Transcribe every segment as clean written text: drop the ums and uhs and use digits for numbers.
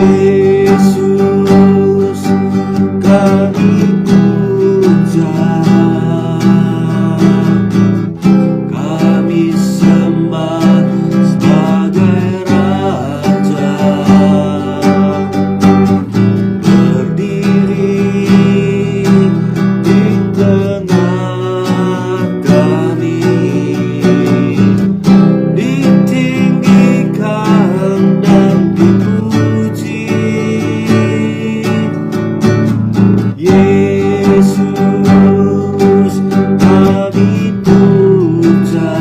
Yesus, kami puja, kami sembah sebagai Raja, berdiri di tengah kami, ditinggikan dan dipuji. Yesus, kami puja,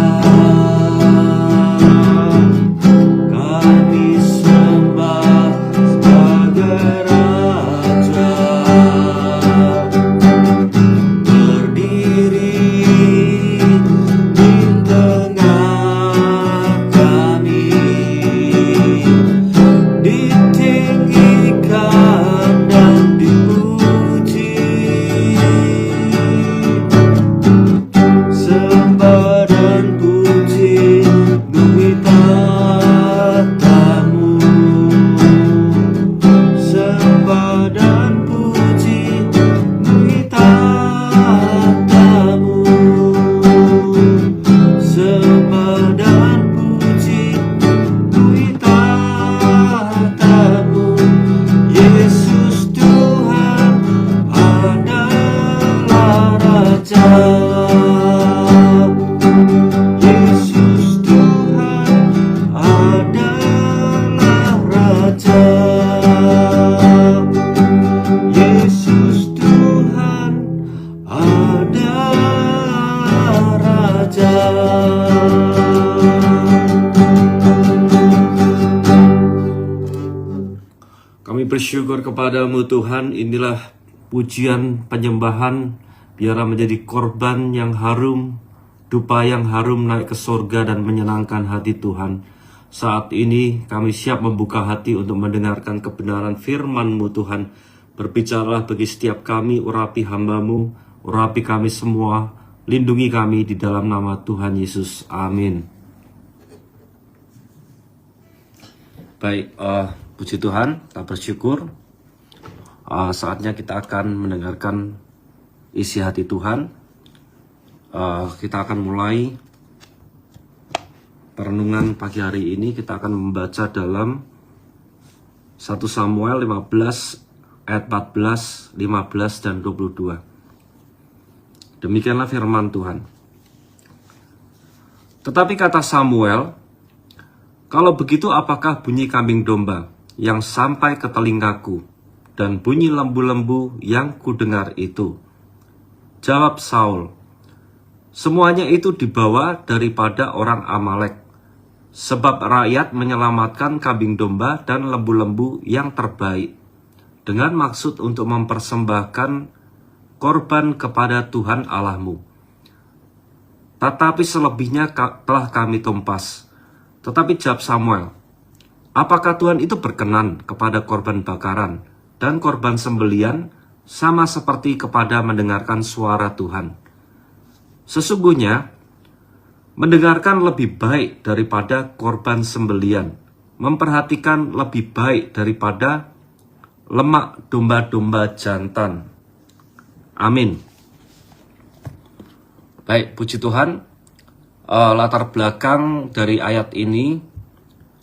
kami sembah sebagai Raja, berdiri di tengah kami, ditinggikan dan dipuji. Sembah dan puji bumi tatamu, sembah dan puji bumi tatamu, sembah dan puji bumi tatamu. Yesus Tuhan adalah Raja. Yesus Tuhan adalah Raja. Yesus Tuhan adalah Raja. Kami bersyukur kepadamu Tuhan, inilah pujian penyembahan, biarlah menjadi korban yang harum, dupa yang harum naik ke surga dan menyenangkan hati Tuhan. Saat ini kami siap membuka hati untuk mendengarkan kebenaran firman-Mu Tuhan. Berbicaralah bagi setiap kami, urapi hamba-Mu, urapi kami semua, lindungi kami di dalam nama Tuhan Yesus. Amin. Baik, puji Tuhan, kita bersyukur. Saatnya kita akan mendengarkan isi hati Tuhan. Kita akan mulai perenungan pagi hari ini. Kita akan membaca dalam 1 Samuel 15 ayat 14, 15 dan 22. Demikianlah firman Tuhan. Tetapi kata Samuel, kalau begitu apakah bunyi kambing domba yang sampai ke telingaku dan bunyi lembu-lembu yang kudengar itu? Jawab Saul, semuanya itu dibawa daripada orang Amalek, sebab rakyat menyelamatkan kambing domba dan lembu-lembu yang terbaik, dengan maksud untuk mempersembahkan korban kepada Tuhan Allahmu. Tetapi selebihnya telah kami tumpas. Tetapi jawab Samuel, apakah Tuhan itu berkenan kepada korban bakaran dan korban sembelian sama seperti kepada mendengarkan suara Tuhan? Sesungguhnya, mendengarkan lebih baik daripada korban sembelian, memperhatikan lebih baik daripada lemak domba-domba jantan. Amin. Baik, puji Tuhan. Latar belakang dari ayat ini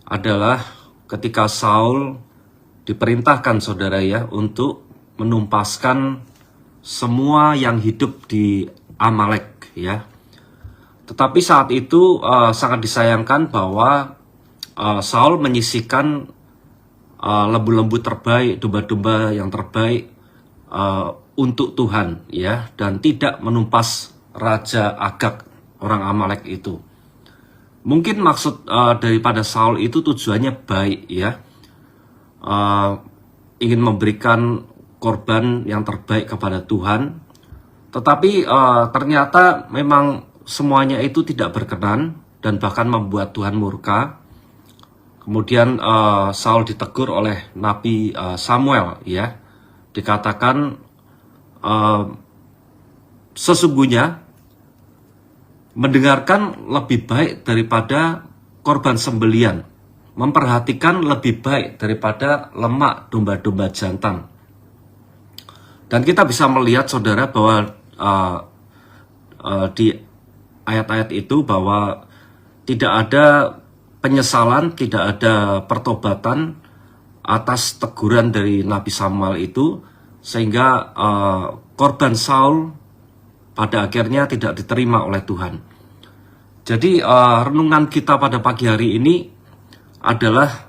adalah ketika Saul diperintahkan, saudara ya, untuk menumpaskan semua yang hidup di Amalek ya. Tetapi saat itu sangat disayangkan bahwa Saul menyisihkan lembu-lembu terbaik, domba-domba yang terbaik untuk Tuhan ya, dan tidak menumpas Raja Agag orang Amalek itu. Mungkin maksud daripada Saul itu tujuannya baik ya, ingin memberikan korban yang terbaik kepada Tuhan. Tetapi ternyata memang semuanya itu tidak berkenan dan bahkan membuat Tuhan murka. Kemudian Saul ditegur oleh Nabi Samuel ya, dikatakan sesungguhnya mendengarkan lebih baik daripada korban sembelian, memperhatikan lebih baik daripada lemak domba-domba jantan. Dan kita bisa melihat saudara bahwa di ayat-ayat itu bahwa tidak ada penyesalan, tidak ada pertobatan atas teguran dari Nabi Samuel itu, sehingga korban Saul pada akhirnya tidak diterima oleh Tuhan. Jadi renungan kita pada pagi hari ini adalah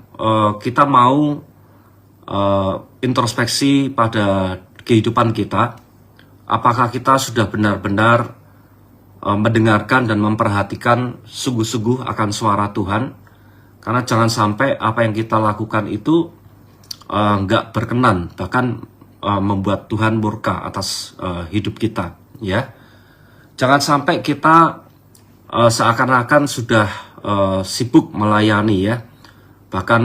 kita mau introspeksi pada kehidupan kita. Apakah kita sudah benar-benar mendengarkan dan memperhatikan sungguh-sungguh akan suara Tuhan? Karena jangan sampai apa yang kita lakukan itu nggak berkenan, bahkan membuat Tuhan murka atas hidup kita, ya. Jangan sampai kita seakan-akan sudah sibuk melayani, ya. Bahkan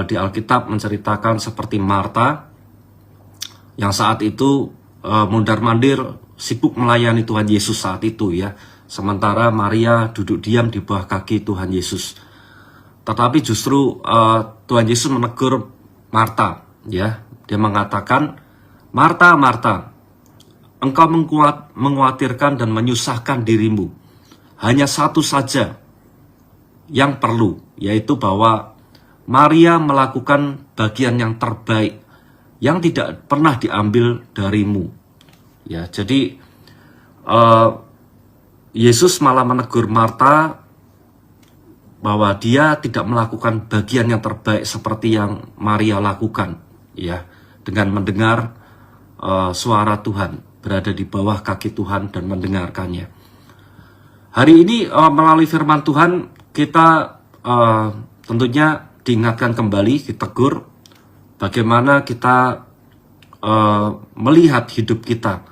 di Alkitab menceritakan seperti Marta yang saat itu mondar-mandir sibuk melayani Tuhan Yesus saat itu, ya. Sementara Maria duduk diam di bawah kaki Tuhan Yesus. Tetapi justru Tuhan Yesus menegur Marta, ya. Dia mengatakan, "Marta, Marta, engkau mengkhawatirkan dan menyusahkan dirimu. Hanya satu saja yang perlu, yaitu bahwa Maria melakukan bagian yang terbaik yang tidak pernah diambil darimu." Ya, jadi Yesus malah menegur Marta bahwa dia tidak melakukan bagian yang terbaik seperti yang Maria lakukan, ya, dengan mendengar suara Tuhan, berada di bawah kaki Tuhan dan mendengarkannya. Hari ini melalui firman Tuhan kita tentunya diingatkan kembali, ditegur bagaimana kita melihat hidup kita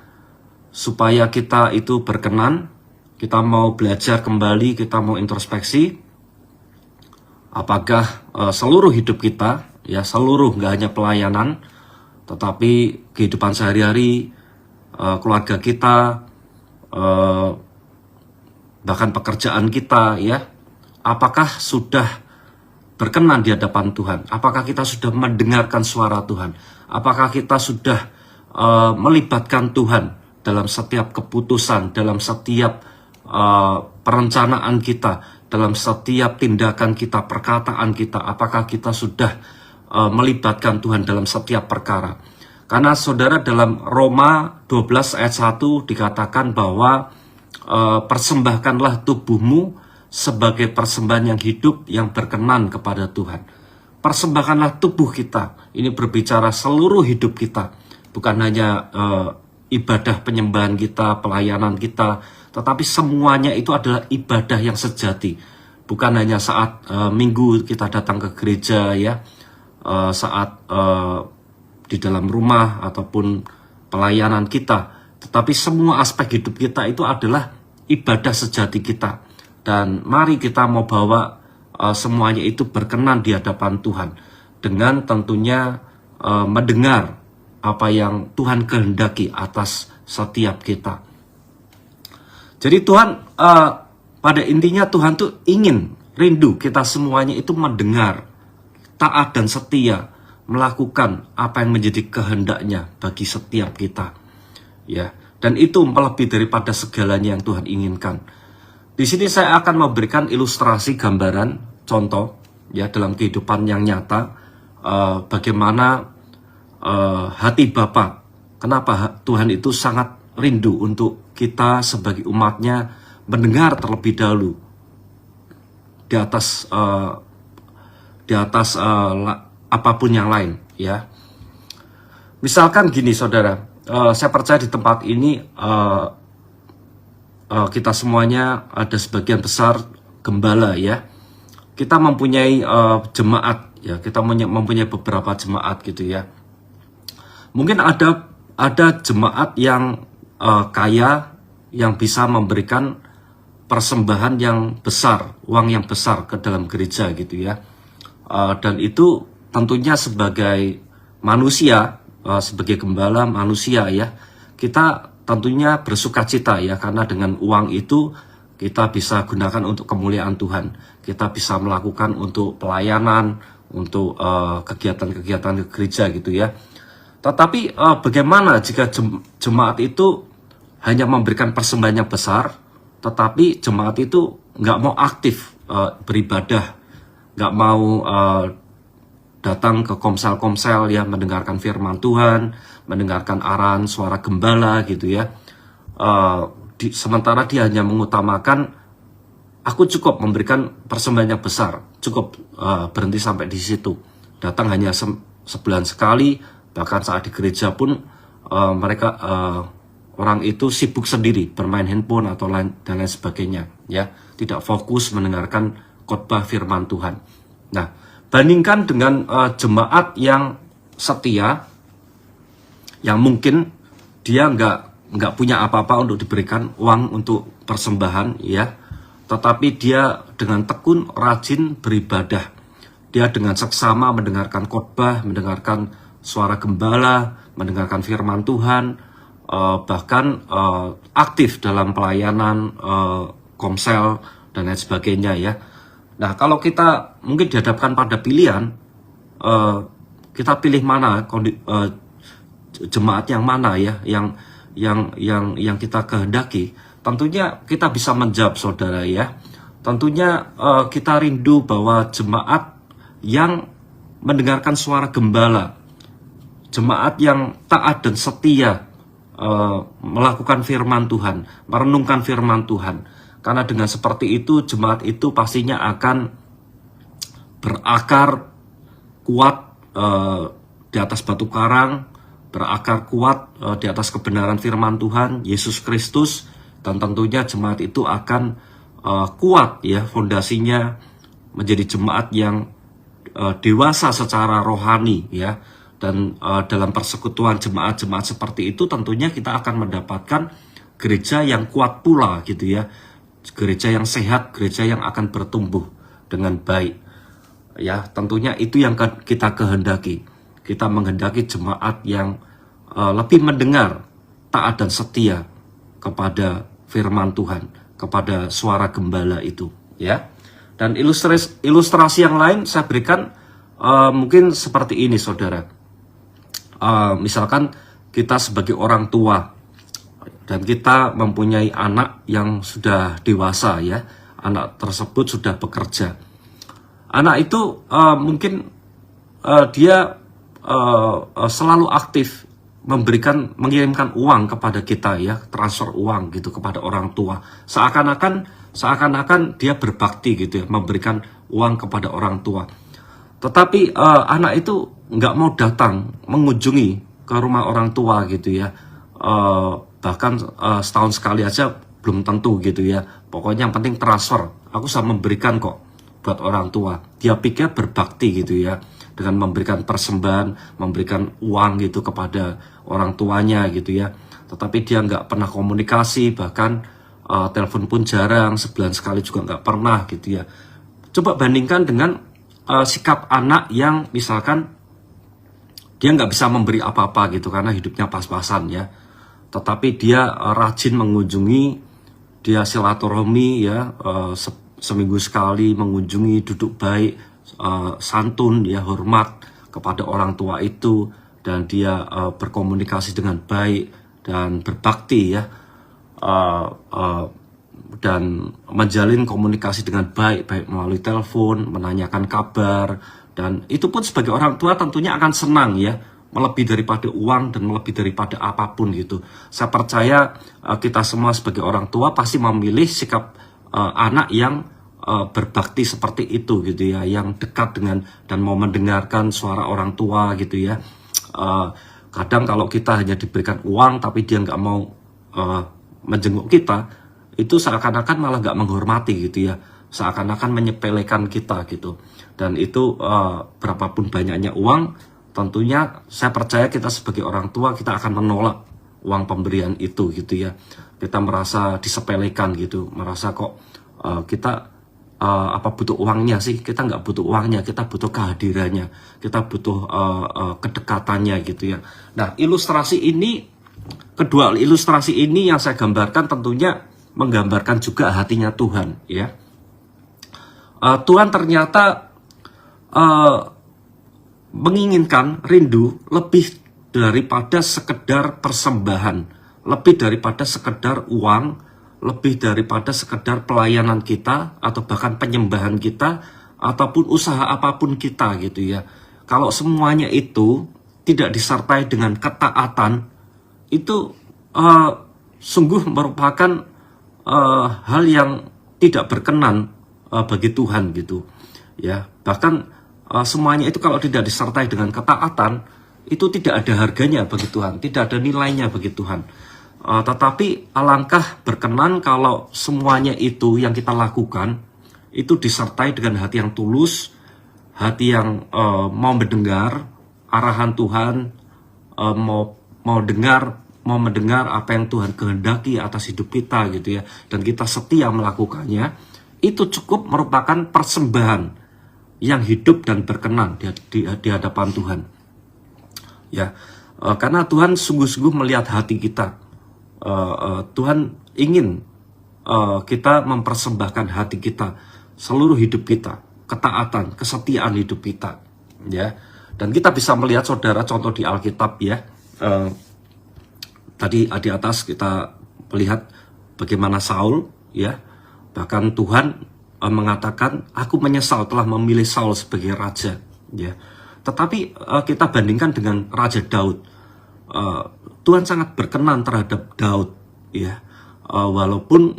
supaya kita itu berkenan. Kita mau belajar kembali, kita mau introspeksi apakah seluruh hidup kita, ya, seluruh, nggak hanya pelayanan, tetapi kehidupan sehari-hari, keluarga kita, bahkan pekerjaan kita, ya, apakah sudah berkenan di hadapan Tuhan? Apakah kita sudah mendengarkan suara Tuhan? Apakah kita sudah melibatkan Tuhan dalam setiap keputusan, dalam setiap perencanaan kita, dalam setiap tindakan kita, perkataan kita? Apakah kita sudah melibatkan Tuhan dalam setiap perkara? Karena saudara, dalam Roma 12 ayat 1 dikatakan bahwa persembahkanlah tubuhmu sebagai persembahan yang hidup, yang berkenan kepada Tuhan. Persembahkanlah tubuh kita. Ini berbicara seluruh hidup kita, bukan hanya ibadah penyembahan kita, pelayanan kita, tetapi semuanya itu adalah ibadah yang sejati. Bukan hanya saat minggu kita datang ke gereja, ya, saat di dalam rumah ataupun pelayanan kita, tetapi semua aspek hidup kita itu adalah ibadah sejati kita. Dan mari kita mau bawa semuanya itu berkenan di hadapan Tuhan, dengan tentunya mendengar apa yang Tuhan kehendaki atas setiap kita. Jadi Tuhan, pada intinya Tuhan tuh ingin, rindu kita semuanya itu mendengar, taat dan setia, melakukan apa yang menjadi kehendaknya bagi setiap kita, ya. Dan itu melebihi daripada segalanya yang Tuhan inginkan. Di sini saya akan memberikan ilustrasi, gambaran, contoh, ya, dalam kehidupan yang nyata, bagaimana hati Bapa. Kenapa Tuhan itu sangat rindu untuk kita sebagai umatnya mendengar terlebih dahulu di atas apapun yang lain, ya. Misalkan gini saudara, saya percaya di tempat ini kita semuanya ada sebagian besar gembala, ya. Kita mempunyai jemaat, ya. Kita mempunyai beberapa jemaat gitu, ya. Mungkin ada jemaat yang kaya, yang bisa memberikan persembahan yang besar, uang yang besar ke dalam gereja gitu, ya. Dan itu tentunya sebagai manusia, sebagai gembala manusia, ya, kita tentunya bersuka cita, ya, karena dengan uang itu kita bisa gunakan untuk kemuliaan Tuhan, kita bisa melakukan untuk pelayanan, untuk kegiatan-kegiatan gereja gitu ya. Tetapi bagaimana jika jemaat itu hanya memberikan persembahan yang besar, tetapi jemaat itu nggak mau aktif beribadah, nggak mau datang ke komsel-komsel ya, mendengarkan firman Tuhan, mendengarkan arahan suara gembala gitu ya. Sementara dia hanya mengutamakan, aku cukup memberikan persembahan yang besar, cukup berhenti sampai di situ. Datang hanya sebulan sekali, bahkan saat di gereja pun mereka orang itu sibuk sendiri, bermain handphone atau dan lain sebagainya, ya, tidak fokus mendengarkan khotbah firman Tuhan. Nah, bandingkan dengan jemaat yang setia, yang mungkin dia nggak punya apa-apa untuk diberikan uang untuk persembahan, ya, tetapi dia dengan tekun rajin beribadah, dia dengan seksama mendengarkan khotbah, mendengarkan suara gembala, mendengarkan firman Tuhan, bahkan aktif dalam pelayanan komsel dan lain sebagainya ya. Nah, kalau kita mungkin dihadapkan pada pilihan, kita pilih mana, jemaat yang mana ya, yang kita kehendaki. Tentunya kita bisa menjawab, saudara ya. Tentunya kita rindu bahwa jemaat yang mendengarkan suara gembala, jemaat yang taat dan setia melakukan firman Tuhan, merenungkan firman Tuhan. Karena dengan seperti itu, jemaat itu pastinya akan berakar kuat di atas batu karang, berakar kuat di atas kebenaran firman Tuhan, Yesus Kristus, dan tentunya jemaat itu akan kuat ya, fondasinya menjadi jemaat yang dewasa secara rohani ya. Dan dalam persekutuan jemaat-jemaat seperti itu tentunya kita akan mendapatkan gereja yang kuat pula gitu ya, gereja yang sehat, gereja yang akan bertumbuh dengan baik ya. Tentunya itu yang kita kehendaki. Kita menghendaki jemaat yang lebih mendengar, taat dan setia kepada firman Tuhan, kepada suara gembala itu ya. Dan ilustrasi yang lain saya berikan mungkin seperti ini, saudara. Misalkan kita sebagai orang tua dan kita mempunyai anak yang sudah dewasa ya, anak tersebut sudah bekerja. Anak itu mungkin dia selalu aktif mengirimkan uang kepada kita ya, transfer uang gitu kepada orang tua. Seakan-akan dia berbakti gitu ya, memberikan uang kepada orang tua. Tetapi anak itu nggak mau datang mengunjungi ke rumah orang tua gitu ya, bahkan setahun sekali aja belum tentu gitu ya. Pokoknya yang penting transfer, aku bisa memberikan kok buat orang tua. Dia pikir berbakti gitu ya, dengan memberikan persembahan, memberikan uang gitu kepada orang tuanya gitu ya. Tetapi dia nggak pernah komunikasi, bahkan telepon pun jarang, sebulan sekali juga nggak pernah gitu ya. Coba bandingkan dengan sikap anak yang misalkan dia nggak bisa memberi apa-apa gitu karena hidupnya pas-pasan ya, tetapi dia rajin mengunjungi, dia silaturahmi ya, seminggu sekali mengunjungi, duduk baik, santun ya, hormat kepada orang tua itu, dan dia berkomunikasi dengan baik dan berbakti ya, dan menjalin komunikasi dengan baik melalui telepon, menanyakan kabar. Dan itu pun sebagai orang tua tentunya akan senang ya, melebihi daripada uang dan melebihi daripada apapun gitu. Saya percaya kita semua sebagai orang tua pasti memilih sikap anak yang berbakti seperti itu gitu ya, yang dekat dengan dan mau mendengarkan suara orang tua gitu ya. Kadang kalau kita hanya diberikan uang tapi dia nggak mau menjenguk kita, itu seakan-akan malah nggak menghormati gitu ya, seakan-akan menyepelekan kita gitu. Dan itu berapapun banyaknya uang, tentunya saya percaya kita sebagai orang tua kita akan menolak uang pemberian itu gitu ya. Kita merasa disepelekan gitu, merasa kok kita apa butuh uangnya sih? Kita nggak butuh uangnya, kita butuh kehadirannya, kita butuh kedekatannya gitu ya. Nah, kedua ilustrasi ini yang saya gambarkan tentunya menggambarkan juga hatinya Tuhan, ya. Tuhan ternyata menginginkan, rindu lebih daripada sekedar persembahan, lebih daripada sekedar uang, lebih daripada sekedar pelayanan kita, atau bahkan penyembahan kita, ataupun usaha apapun kita gitu ya. Kalau semuanya itu tidak disertai dengan ketaatan, itu sungguh merupakan hal yang tidak berkenan bagi Tuhan gitu ya. Bahkan semuanya itu kalau tidak disertai dengan ketaatan, itu tidak ada harganya bagi Tuhan, tidak ada nilainya bagi Tuhan. Tetapi alangkah berkenan kalau semuanya itu yang kita lakukan itu disertai dengan hati yang tulus, hati yang mau mendengar arahan Tuhan, mau mendengar apa yang Tuhan kehendaki atas hidup kita gitu ya, dan kita setia melakukannya. Itu cukup merupakan persembahan yang hidup dan berkenan di hadapan Tuhan, ya. Karena Tuhan sungguh-sungguh melihat hati kita. Tuhan ingin kita mempersembahkan hati kita, seluruh hidup kita, ketaatan, kesetiaan hidup kita, ya. Dan kita bisa melihat, saudara, contoh di Alkitab, ya. Tadi di atas kita melihat bagaimana Saul, ya. Bahkan Tuhan mengatakan, aku menyesal telah memilih Saul sebagai raja, ya. Tetapi kita bandingkan dengan Raja Daud. Tuhan sangat berkenan terhadap Daud, ya. Walaupun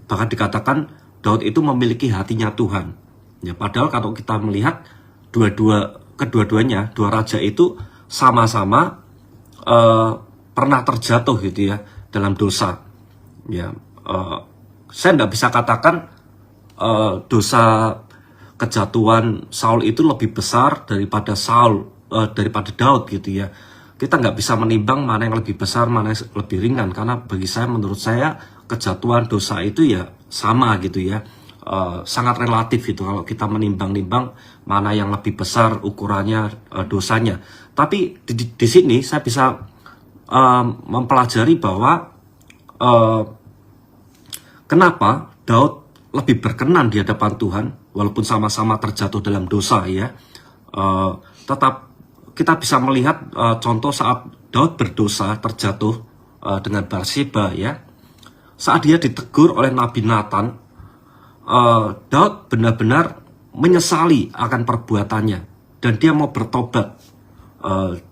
bahkan dikatakan Daud itu memiliki hatinya Tuhan, ya. Padahal kalau kita melihat kedua-duanya, dua raja itu sama-sama pernah terjatuh gitu ya dalam dosa, ya. Saya tidak bisa katakan dosa kejatuhan Saul itu lebih besar daripada daripada Daud gitu ya. Kita nggak bisa menimbang mana yang lebih besar, mana yang lebih ringan, karena bagi saya, menurut saya, kejatuhan dosa itu ya sama gitu ya. Sangat relatif gitu kalau kita menimbang-nimbang mana yang lebih besar ukurannya dosanya. Tapi di sini saya bisa mempelajari bahwa kenapa Daud lebih berkenan di hadapan Tuhan, walaupun sama-sama terjatuh dalam dosa, ya. Tetap kita bisa melihat contoh saat Daud berdosa, terjatuh dengan Batseba, ya. Saat dia ditegur oleh Nabi Nathan, Daud benar-benar menyesali akan perbuatannya dan dia mau bertobat.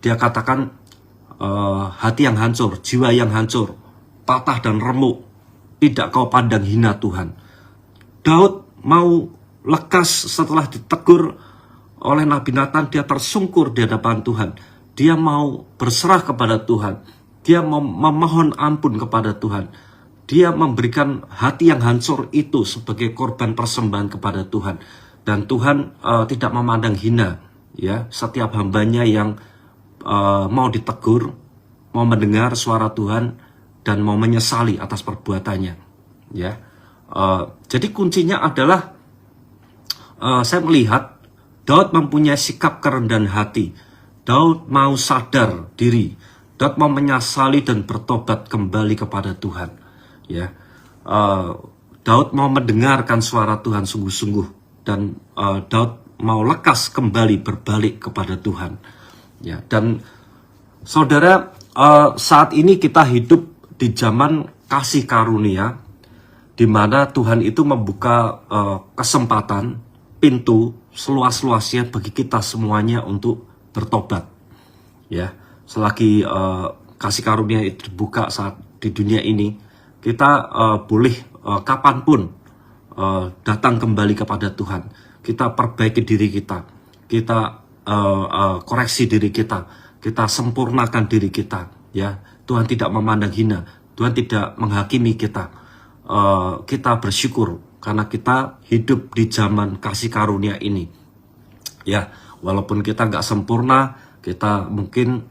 Dia katakan, hati yang hancur, jiwa yang hancur, patah dan remuk, tidak kau pandang hina Tuhan. Daud mau lekas setelah ditegur oleh Nabi Nathan, dia tersungkur di hadapan Tuhan. Dia mau berserah kepada Tuhan. Dia memohon ampun kepada Tuhan. Dia memberikan hati yang hancur itu sebagai korban persembahan kepada Tuhan. Dan Tuhan tidak memandang hina, ya, setiap hambanya yang mau ditegur, mau mendengar suara Tuhan, dan mau menyesali atas perbuatannya, ya. Jadi kuncinya adalah saya melihat Daud mempunyai sikap kerendahan hati. Daud mau sadar diri. Daud mau menyesali dan bertobat kembali kepada Tuhan, ya. Daud mau mendengarkan suara Tuhan sungguh-sungguh, dan Daud mau lekas kembali berbalik kepada Tuhan, ya. Dan saudara, saat ini kita hidup di zaman kasih karunia, di mana Tuhan itu membuka kesempatan, pintu seluas-luasnya bagi kita semuanya untuk bertobat, ya. Selagi kasih karunia itu dibuka saat di dunia ini, kita boleh kapanpun datang kembali kepada Tuhan. Kita perbaiki diri kita, kita koreksi diri kita, kita sempurnakan diri kita, ya. Tuhan tidak memandang hina, Tuhan tidak menghakimi kita. Kita bersyukur karena kita hidup di zaman kasih karunia ini, ya. Walaupun kita nggak sempurna, kita mungkin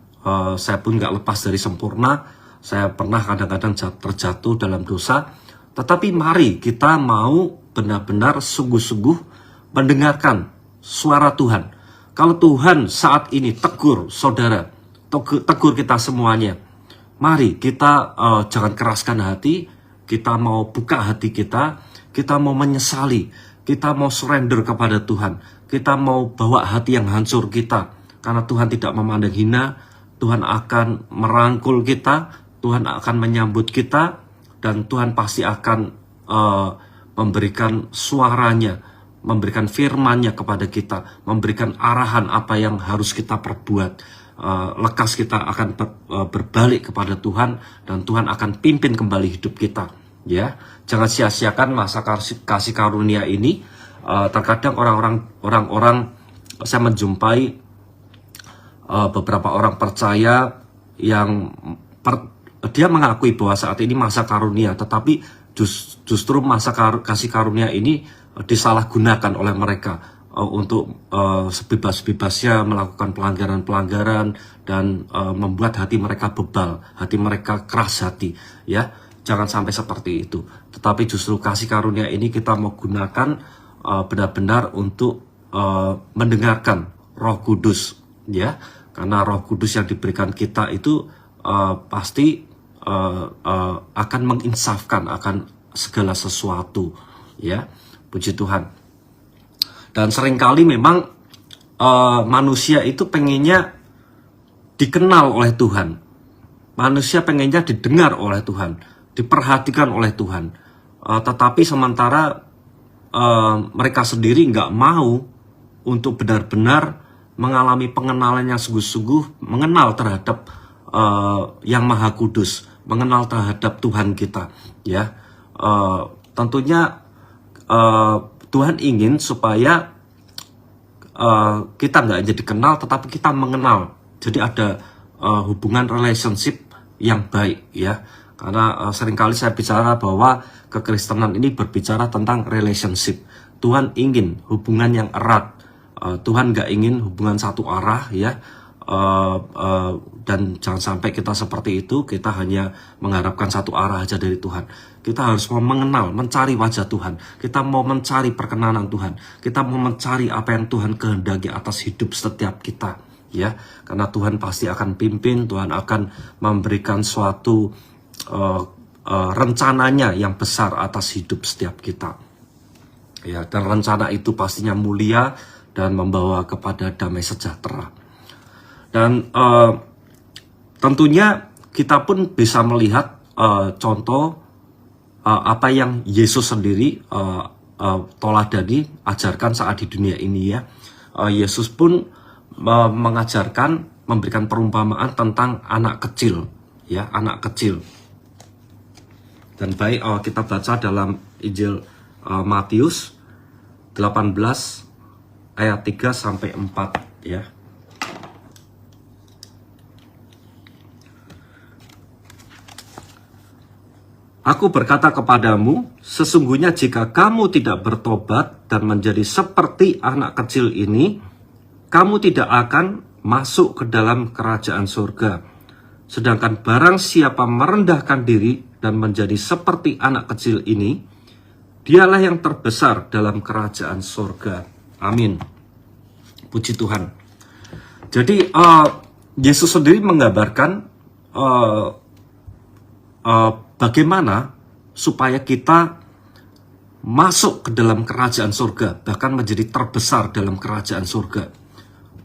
saya pun nggak lepas dari sempurna. Saya pernah kadang-kadang terjatuh dalam dosa, tetapi mari kita mau benar-benar sungguh-sungguh mendengarkan suara Tuhan. Kalau Tuhan saat ini tegur saudara, tegur kita semuanya, mari kita jangan keraskan hati, kita mau buka hati kita mau menyesali, kita mau surrender kepada Tuhan, kita mau bawa hati yang hancur kita, karena Tuhan tidak memandang hina, Tuhan akan merangkul kita, Tuhan akan menyambut kita, dan Tuhan pasti akan memberikan suaranya, memberikan firman-Nya kepada kita, memberikan arahan apa yang harus kita perbuat. Lekas kita akan berbalik kepada Tuhan, dan Tuhan akan pimpin kembali hidup kita. Ya, jangan sia-siakan masa kasih karunia ini. Terkadang orang-orang saya menjumpai beberapa orang percaya yang dia mengakui bahwa saat ini masa karunia, tetapi justru masa kasih karunia ini disalahgunakan oleh mereka untuk sebebas-bebasnya melakukan pelanggaran-pelanggaran dan membuat hati mereka bebal, hati mereka keras hati. Ya, jangan sampai seperti itu. Tetapi justru kasih karunia ini kita mau gunakan benar-benar untuk mendengarkan Roh Kudus, ya, karena Roh Kudus yang diberikan kita itu pasti akan menginsafkan akan segala sesuatu, ya. Puji Tuhan. Dan seringkali memang manusia itu pengennya dikenal oleh Tuhan. Manusia pengennya didengar oleh Tuhan, diperhatikan oleh Tuhan. Tetapi sementara mereka sendiri nggak mau untuk benar-benar mengalami pengenalan yang sungguh-sungguh, mengenal terhadap yang Maha Kudus, mengenal terhadap Tuhan kita. Ya, tentunya Tuhan ingin supaya kita nggak aja dikenal, tetapi kita mengenal. Jadi ada hubungan relationship yang baik, ya. Karena seringkali saya bicara bahwa kekristenan ini berbicara tentang relationship. Tuhan ingin hubungan yang erat. Tuhan nggak ingin hubungan satu arah, ya. Dan jangan sampai kita seperti itu, kita hanya mengharapkan satu arah aja dari Tuhan. Kita harus mau mengenal, mencari wajah Tuhan. Kita mau mencari perkenanan Tuhan. Kita mau mencari apa yang Tuhan kehendaki atas hidup setiap kita, ya. Karena Tuhan pasti akan pimpin, Tuhan akan memberikan suatu rencananya yang besar atas hidup setiap kita. Ya, dan rencana itu pastinya mulia dan membawa kepada damai sejahtera. Dan tentunya kita pun bisa melihat contoh apa yang Yesus sendiri toladani, ajarkan saat di dunia ini, ya. Yesus pun mengajarkan, memberikan perumpamaan tentang anak kecil, ya, anak kecil. Dan baik kita baca dalam Injil Matius 18 ayat 3 sampai 4, ya. Aku berkata kepadamu, sesungguhnya jika kamu tidak bertobat dan menjadi seperti anak kecil ini, kamu tidak akan masuk ke dalam kerajaan surga. Sedangkan barang siapa merendahkan diri dan menjadi seperti anak kecil ini, dialah yang terbesar dalam kerajaan surga. Amin. Puji Tuhan. Jadi Yesus sendiri menggambarkan bagaimana supaya kita masuk ke dalam kerajaan surga, bahkan menjadi terbesar dalam kerajaan surga.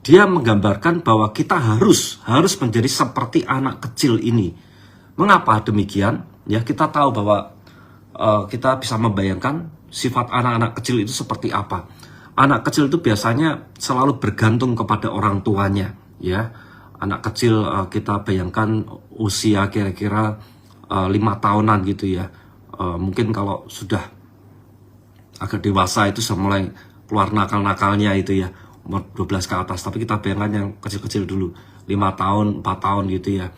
Dia menggambarkan bahwa kita harus menjadi seperti anak kecil ini. Mengapa demikian? Ya, kita tahu bahwa kita bisa membayangkan sifat anak-anak kecil itu seperti apa. Anak kecil itu biasanya selalu bergantung kepada orang tuanya, ya. Anak kecil kita bayangkan usia kira-kira 5 tahunan gitu, ya. Mungkin kalau sudah agak dewasa itu sudah mulai keluar nakal-nakalnya itu, ya, umur 12 ke atas. Tapi kita bayangkan yang kecil-kecil dulu, 5 tahun, 4 tahun gitu, ya.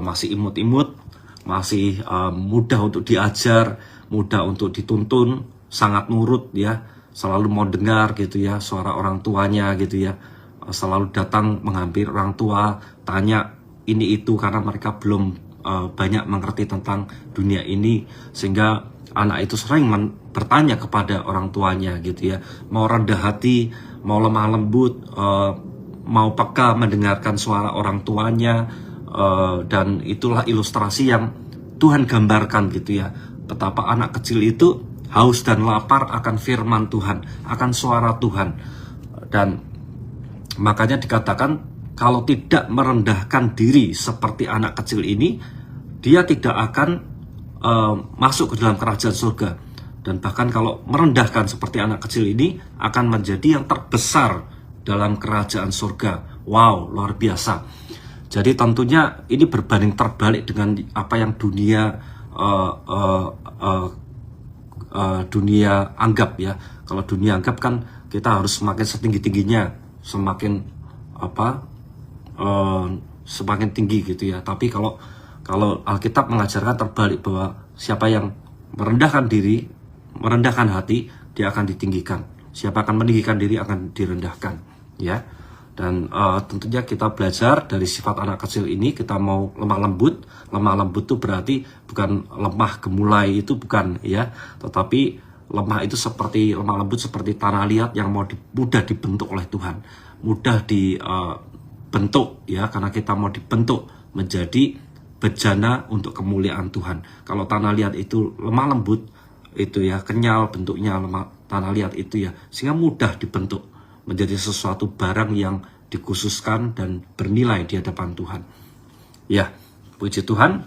Masih imut-imut, masih mudah untuk diajar, mudah untuk dituntun, sangat nurut, ya, selalu mau dengar gitu, ya, suara orang tuanya gitu, ya. Selalu datang menghampiri orang tua, tanya ini itu, karena mereka belum banyak mengerti tentang dunia ini, sehingga anak itu sering bertanya kepada orang tuanya gitu, ya, mau rendah hati, mau lemah lembut, mau peka mendengarkan suara orang tuanya, dan itulah ilustrasi yang Tuhan gambarkan gitu, ya. betapa anak kecil itu haus dan lapar akan firman Tuhan, akan suara Tuhan. Dan makanya dikatakan kalau tidak merendahkan diri seperti anak kecil ini, dia tidak akan masuk ke dalam kerajaan surga. Dan bahkan kalau merendahkan seperti anak kecil ini, akan menjadi yang terbesar dalam kerajaan surga. Wow, luar biasa. Jadi tentunya ini berbanding terbalik dengan apa yang dunia anggap ya. Kalau dunia anggap kan kita harus semakin setinggi-tingginya, semakin tinggi gitu ya. Tapi kalau Alkitab mengajarkan terbalik, bahwa siapa yang merendahkan diri, merendahkan hati, dia akan ditinggikan. Siapa akan meninggikan diri akan direndahkan, ya. Dan tentunya kita belajar dari sifat anak kecil ini. Kita mau lemah lembut. Lemah lembut itu berarti bukan lemah gemulai, itu bukan ya. Tetapi lemah itu seperti lemah lembut seperti tanah liat yang mudah dibentuk oleh Tuhan, mudah dibentuk ya, karena kita mau dibentuk menjadi bejana untuk kemuliaan Tuhan. Kalau tanah liat itu lemah lembut itu ya, kenyal bentuknya tanah liat itu ya, sehingga mudah dibentuk menjadi sesuatu barang yang dikhususkan dan bernilai di hadapan Tuhan. Ya, puji Tuhan.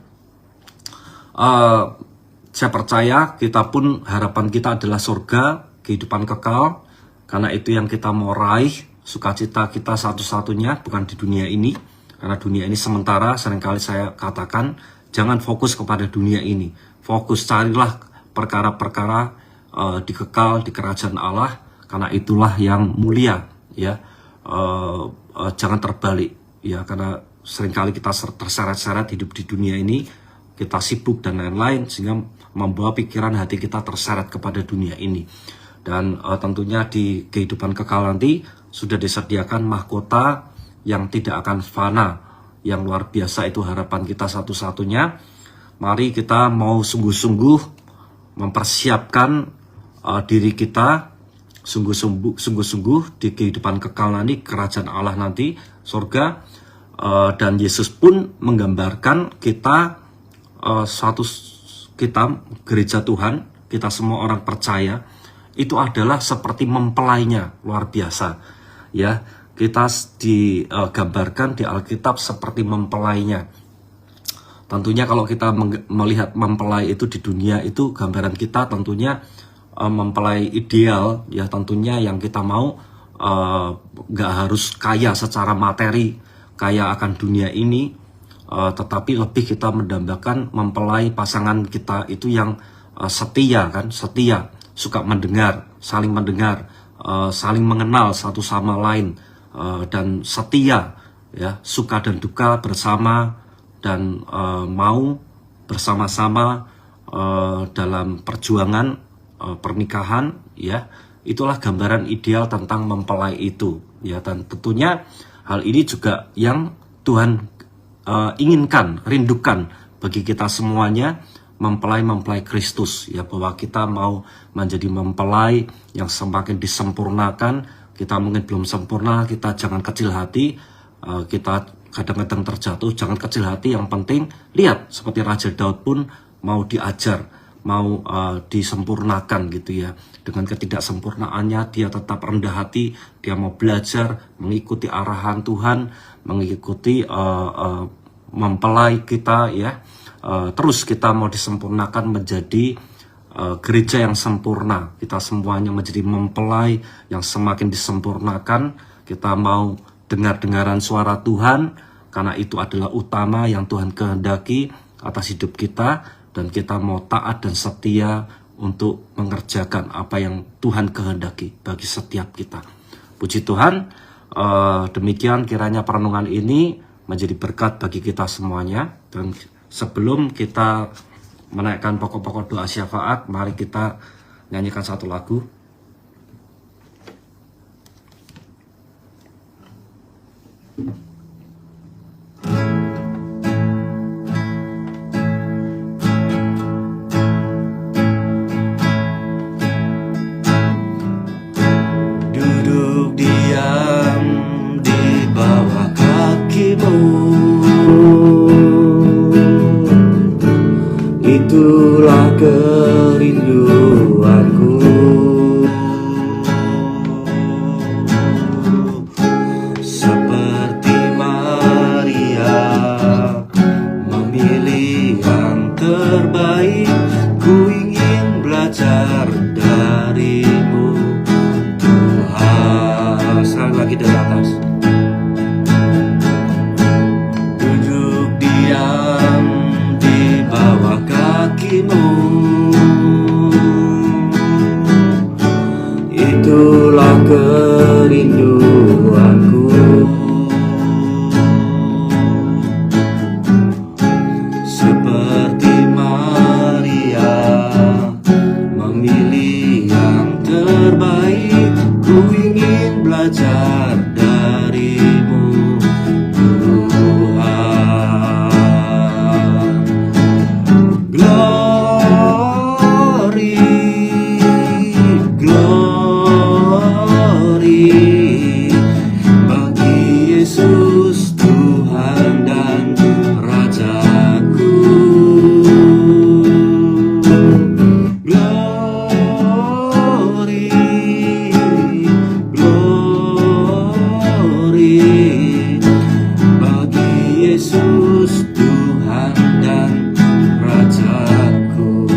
Saya percaya kita pun harapan kita adalah surga, kehidupan kekal. Karena itu yang kita mau raih, sukacita kita satu-satunya bukan di dunia ini. Karena dunia ini sementara. Seringkali saya katakan, jangan fokus kepada dunia ini. Fokus, carilah perkara-perkara dikekal di kerajaan Allah. Karena itulah yang mulia, ya. Jangan terbalik, ya. Karena seringkali kita terseret-seret hidup di dunia ini, kita sibuk dan lain-lain, sehingga membawa pikiran hati kita terseret kepada dunia ini. Dan tentunya di kehidupan kekal nanti sudah disediakan mahkota yang tidak akan fana, yang luar biasa. Itu harapan kita satu-satunya. Mari kita mau sungguh-sungguh mempersiapkan diri kita sungguh-sungguh di kehidupan kekal nanti, kerajaan Allah nanti, surga. Dan Yesus pun menggambarkan kita, kita gereja Tuhan, kita semua orang percaya, itu adalah seperti mempelainya. Luar biasa ya, kita digambarkan di Alkitab seperti mempelainya. Tentunya kalau kita melihat mempelai itu di dunia, itu gambaran kita tentunya mempelai ideal ya, tentunya yang kita mau gak harus kaya secara materi, kaya akan dunia ini, tetapi lebih kita mendambakan mempelai pasangan kita itu yang setia kan, setia, suka mendengar, saling mengenal satu sama lain, dan setia ya, suka dan duka bersama, dan mau bersama-sama dalam perjuangan pernikahan ya. Itulah gambaran ideal tentang mempelai itu ya. Dan tentunya hal ini juga yang Tuhan inginkan, rindukan bagi kita semuanya, mempelai Kristus ya, bahwa kita mau menjadi mempelai yang semakin disempurnakan. Kita mungkin belum sempurna, kita jangan kecil hati, kita kadang-kadang terjatuh, jangan kecil hati. Yang penting lihat, seperti Raja Daud pun mau diajar, mau disempurnakan gitu ya. Dengan ketidaksempurnaannya dia tetap rendah hati, dia mau belajar, mengikuti arahan Tuhan, mengikuti mempelai kita ya. Terus kita mau disempurnakan menjadi gereja yang sempurna. Kita semuanya menjadi mempelai yang semakin disempurnakan. Kita mau dengar-dengaran suara Tuhan, karena itu adalah utama yang Tuhan kehendaki atas hidup kita. Dan kita mau taat dan setia untuk mengerjakan apa yang Tuhan kehendaki bagi setiap kita. Puji Tuhan, demikian kiranya perenungan ini menjadi berkat bagi kita semuanya. Dan sebelum kita menaikkan pokok-pokok doa syafaat, mari kita nyanyikan satu lagu. Duduk diam di bawah kakimu, itulah darimu Tuhan. Sekali lagi dari atas. Duduk diam di bawah kakimu, itulah kerinduanku. Seperti Maria memilih yang terbaik, ku ingin belajar darimu Tuhan. Glory, glory bagi Yesus Tuhan dan Rajaku. Glory, glory bagi Yesus Tuhan dan Rajaku.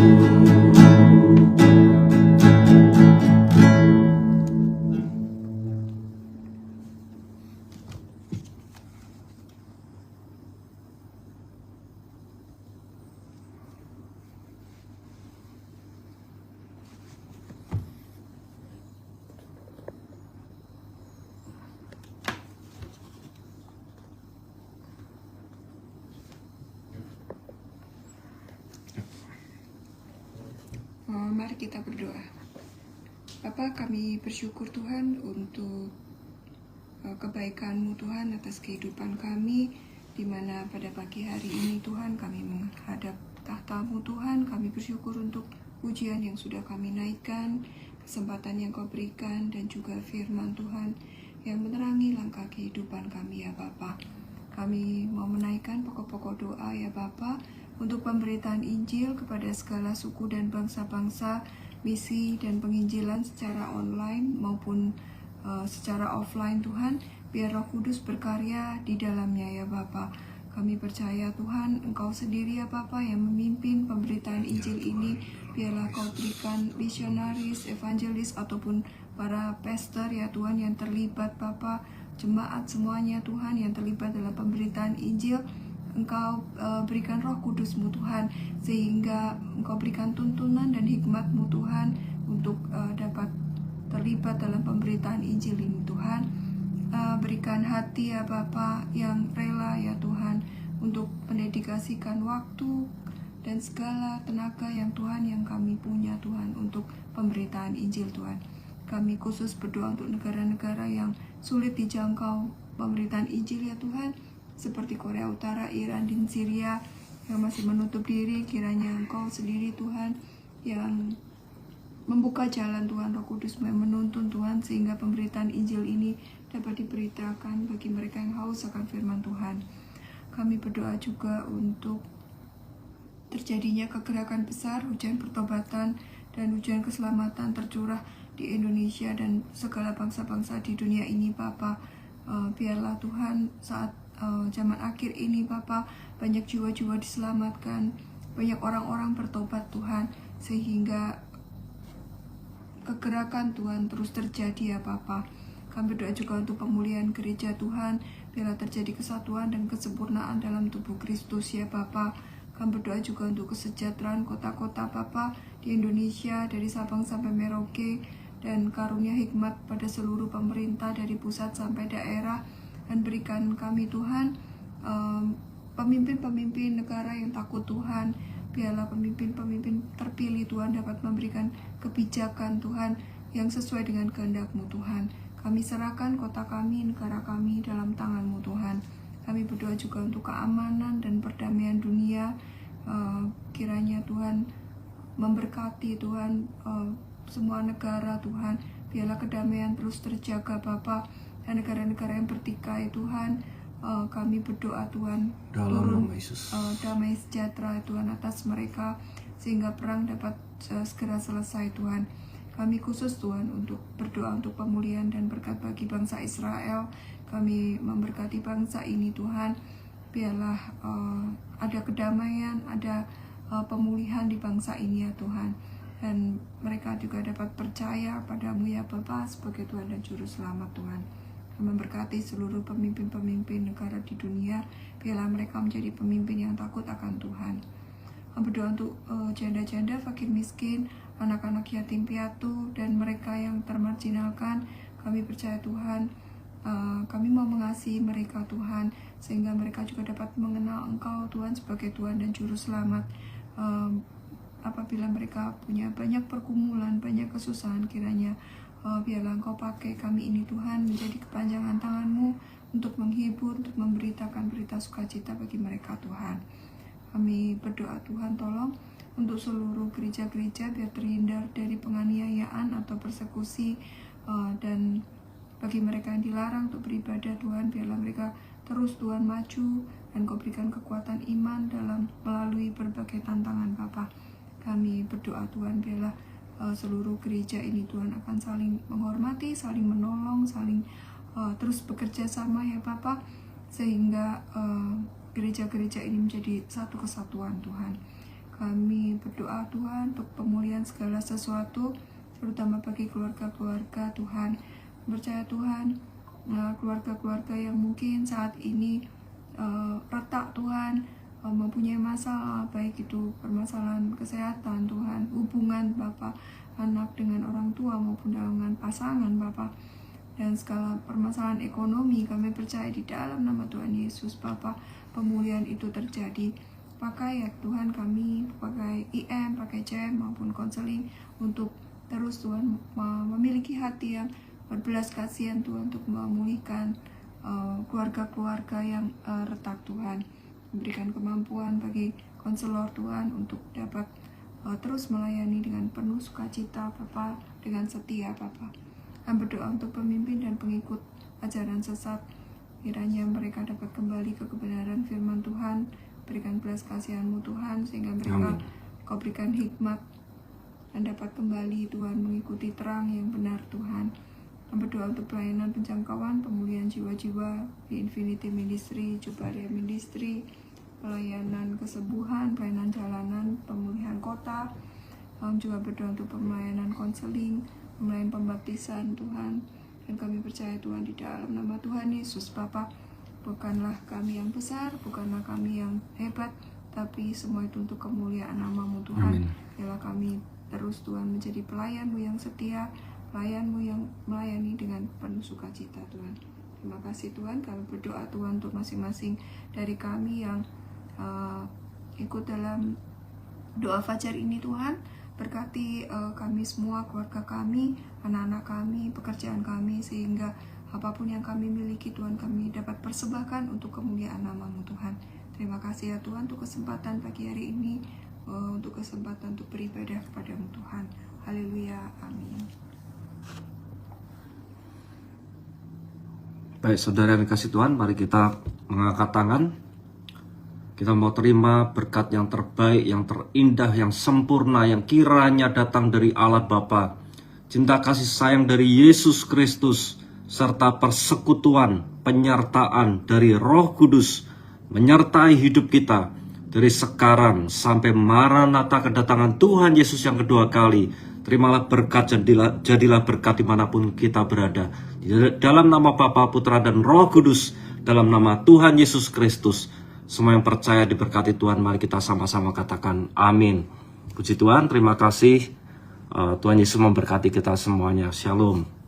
Mari kita berdoa. Bapa, kami bersyukur Tuhan untuk kebaikan-Mu Tuhan atas kehidupan kami, di mana pada pagi hari ini Tuhan kami menghadap tahta-Mu Tuhan. Kami bersyukur untuk pujian yang sudah kami naikkan, kesempatan yang Kau berikan, dan juga firman Tuhan yang menerangi langkah kehidupan kami ya Bapa. Kami mau menaikkan pokok-pokok doa ya Bapa, untuk pemberitaan Injil kepada segala suku dan bangsa-bangsa, misi dan penginjilan secara online maupun secara offline Tuhan. Biar Roh Kudus berkarya di dalamnya ya Bapa. Kami percaya Tuhan, Engkau sendiri ya Bapa yang memimpin pemberitaan Injil ini. Biarlah Kau berikan misionaris, evangelis ataupun para pastor ya Tuhan yang terlibat Bapa, jemaat semuanya Tuhan yang terlibat dalam pemberitaan Injil. Engkau berikan Roh Kudus-Mu Tuhan, sehingga Engkau berikan tuntunan dan hikmat-Mu Tuhan untuk dapat terlibat dalam pemberitaan Injil ini Tuhan. Berikan hati ya Bapa yang rela ya Tuhan untuk mendedikasikan waktu dan segala tenaga yang Tuhan yang kami punya Tuhan untuk pemberitaan Injil Tuhan. Kami khusus berdoa untuk negara-negara yang sulit dijangkau pemberitaan Injil ya Tuhan, seperti Korea Utara, Iran, dan Syria yang masih menutup diri. Kiranya Engkau sendiri Tuhan yang membuka jalan Tuhan, Roh Kudus yang menuntun Tuhan, sehingga pemberitaan Injil ini dapat diberitakan bagi mereka yang haus akan firman Tuhan. Kami berdoa juga untuk terjadinya kegerakan besar, hujan pertobatan dan hujan keselamatan tercurah di Indonesia dan segala bangsa-bangsa di dunia ini Bapa. Biarlah Tuhan saat zaman akhir ini Bapa, banyak jiwa-jiwa diselamatkan, banyak orang-orang bertobat Tuhan, sehingga kegerakan Tuhan terus terjadi ya Bapa. Kami berdoa juga untuk pemulihan gereja Tuhan, biarlah terjadi kesatuan dan kesempurnaan dalam tubuh Kristus ya Bapa. Kami berdoa juga untuk kesejahteraan kota-kota Bapa di Indonesia, dari Sabang sampai Merauke, dan karunia hikmat pada seluruh pemerintah dari pusat sampai daerah. Dan berikan kami Tuhan pemimpin-pemimpin negara yang takut Tuhan. Biarlah pemimpin-pemimpin terpilih Tuhan dapat memberikan kebijakan Tuhan yang sesuai dengan kehendak-Mu Tuhan. Kami serahkan kota kami, negara kami dalam tangan-Mu Tuhan. Kami berdoa juga untuk keamanan dan perdamaian dunia. Kiranya Tuhan memberkati Tuhan semua negara Tuhan. Biarlah kedamaian terus terjaga Bapa. Dan negara-negara yang bertikai Tuhan, kami berdoa Tuhan turun damai sejahtera Tuhan atas mereka, sehingga perang dapat segera selesai Tuhan. Kami khusus Tuhan untuk berdoa untuk pemulihan dan berkat bagi bangsa Israel. Kami memberkati bangsa ini Tuhan. Biarlah ada kedamaian, ada pemulihan di bangsa ini ya Tuhan. dan mereka juga dapat percaya padamu ya Bapa sebagai Tuhan dan Juru Selamat Tuhan. Dan memberkati seluruh pemimpin-pemimpin negara di dunia, biarlah mereka menjadi pemimpin yang takut akan Tuhan. Berdoa untuk janda-janda, fakir miskin, anak-anak yatim piatu, dan mereka yang termarginalkan. Kami percaya Tuhan, kami mau mengasihi mereka Tuhan, sehingga mereka juga dapat mengenal Engkau Tuhan sebagai Tuhan dan Juru Selamat. Apabila mereka punya banyak pergumulan, banyak kesusahan, kiranya biarlah Engkau pakai kami ini Tuhan menjadi kepanjangan tangan-Mu untuk menghibur, untuk memberitakan berita sukacita bagi mereka Tuhan. Kami berdoa Tuhan, tolong untuk seluruh gereja-gereja biar terhindar dari penganiayaan atau persekusi, dan bagi mereka yang dilarang untuk beribadah Tuhan, biarlah mereka terus Tuhan maju, dan Kau berikan kekuatan iman dalam melalui berbagai tantangan Bapa. Kami berdoa Tuhan, biarlah seluruh gereja ini Tuhan akan saling menghormati, saling menolong, saling terus bekerja sama ya Bapa, sehingga gereja-gereja ini menjadi satu kesatuan Tuhan. Kami berdoa Tuhan untuk pemulihan segala sesuatu, terutama bagi keluarga-keluarga Tuhan. Percaya Tuhan, keluarga-keluarga yang mungkin saat ini retak Tuhan, mempunyai masalah, baik itu permasalahan kesehatan Tuhan, hubungan Bapa, anak dengan orang tua maupun dengan pasangan Bapa, dan segala permasalahan ekonomi, kami percaya di dalam nama Tuhan Yesus Bapa, pemulihan itu terjadi. Pakai ya Tuhan kami, pakai IM, pakai CM maupun konseling untuk terus Tuhan memiliki hati yang berbelas kasihan Tuhan, untuk memulihkan keluarga-keluarga yang retak Tuhan. Berikan kemampuan bagi konselor Tuhan untuk dapat terus melayani dengan penuh sukacita Bapa, dengan setia Bapa. Dan berdoa untuk pemimpin dan pengikut ajaran sesat, kiranya mereka dapat kembali ke kebenaran firman Tuhan. Berikan belas kasihan-Mu Tuhan, sehingga mereka Kau berikan hikmat dan dapat kembali Tuhan mengikuti terang yang benar Tuhan. Dan berdoa untuk pelayanan penjangkauan, pemulihan jiwa-jiwa di Infinity Ministry, Jubalia Ministry, pelayanan kesembuhan, pelayanan jalanan, pemulihan kota. Juga berdoa untuk pelayanan konseling, pelayanan pembaptisan Tuhan. Dan kami percaya Tuhan di dalam nama Tuhan Yesus Bapa, bukanlah kami yang besar, bukanlah kami yang hebat, tapi semua itu untuk kemuliaan nama-Mu Tuhan. Biarlah kami terus Tuhan menjadi pelayan-Mu yang setia, pelayan-Mu yang melayani dengan penuh sukacita Tuhan. Terima kasih Tuhan, kami berdoa Tuhan untuk masing-masing dari kami yang ikut dalam doa fajar ini Tuhan. Berkati kami semua, keluarga kami, anak-anak kami, pekerjaan kami, sehingga apapun yang kami miliki Tuhan, kami dapat persembahkan untuk kemuliaan nama-Mu Tuhan. Terima kasih ya Tuhan untuk kesempatan pagi hari ini, untuk kesempatan untuk beribadah kepada-Mu Tuhan. Haleluya, amin. Baik, saudara yang kasih Tuhan, mari kita mengangkat tangan. Kita mau terima berkat yang terbaik, yang terindah, yang sempurna, yang kiranya datang dari Allah Bapa, cinta kasih sayang dari Yesus Kristus, serta persekutuan, penyertaan dari Roh Kudus menyertai hidup kita dari sekarang sampai Maranatha kedatangan Tuhan Yesus yang kedua kali. Terimalah berkat, jadilah berkat dimanapun kita berada. Dalam nama Bapa, Putra, dan Roh Kudus, dalam nama Tuhan Yesus Kristus. Semua yang percaya diberkati Tuhan, mari kita sama-sama katakan amin. Puji Tuhan, terima kasih. Tuhan Yesus memberkati kita semuanya. Shalom.